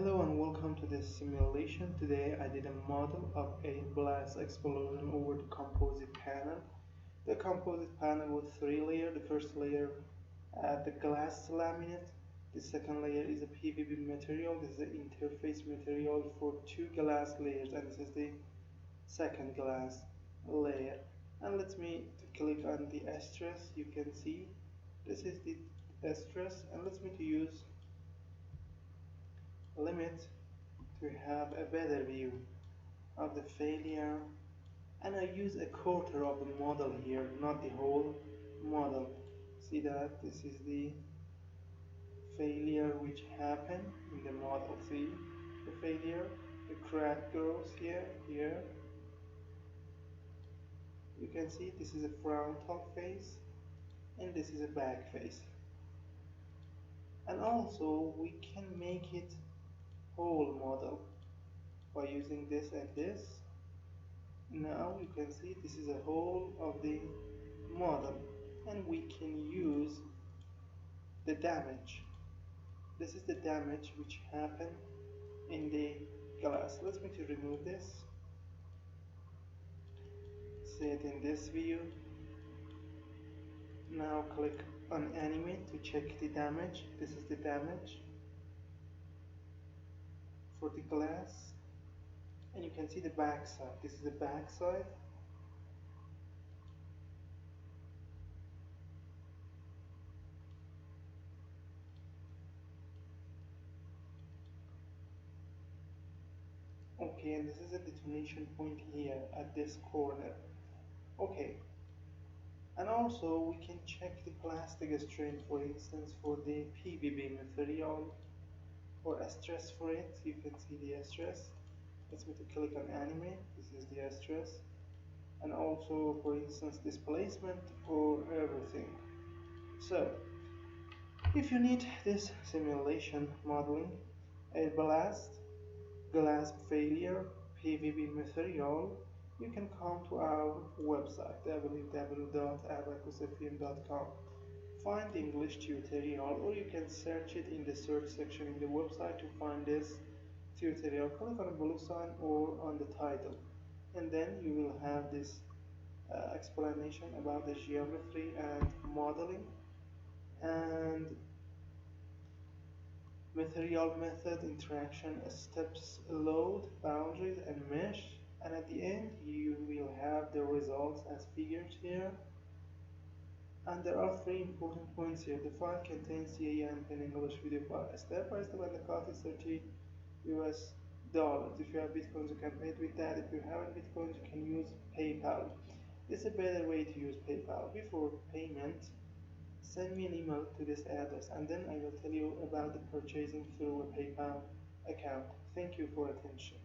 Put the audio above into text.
Hello and welcome to this simulation. Today I did a model of a blast explosion over the composite panel. The composite panel with three layers. The first layer, the glass laminate. The second layer is a PVB material. This is the interface material for two glass layers, and this is the second glass layer. And let me click on the stress. You can see this is the stress, and let me to use limit to have a better view of the failure, and I use a quarter of the model here, not the whole model. See that this is the failure which happened in the model. See the failure, the crack grows here. You can see this is a frontal face and this is a back face. And also we can make it whole model by using this and this. Now you can see this is a whole of the model, and we can use the damage. This is the damage which happened in the glass. Let me to remove this, set in this view. Now click on animate to check the damage. This is the damage for the glass, and you can see the back side. This is the back side. Okay, and this is a detonation point here at this corner. Okay, and also we can check the plastic strain, for instance, for the PVB material, or a stress for it. You can see the stress. Let me to click on animate. This is the stress, and also, for instance, displacement or everything. So if you need this simulation modeling, a blast, glass failure, PVB material, you can come to our website www.abaqusfm.com. Find the English tutorial, or you can search it in the search section in the website to find this tutorial. Click on the blue sign or on the title, and then you will have this explanation about the geometry and modeling and material method, interaction steps, load, boundaries, and mesh. And at the end you will have the results as figures here. And there are three important points here. The file contains CA and an English video file. Step by step, and the cost is $30 US. If you have bitcoins, you can pay it with that. If you haven't bitcoins, you can use PayPal. This is a better way to use PayPal. Before payment, send me an email to this address, and then I will tell you about the purchasing through a PayPal account. Thank you for attention.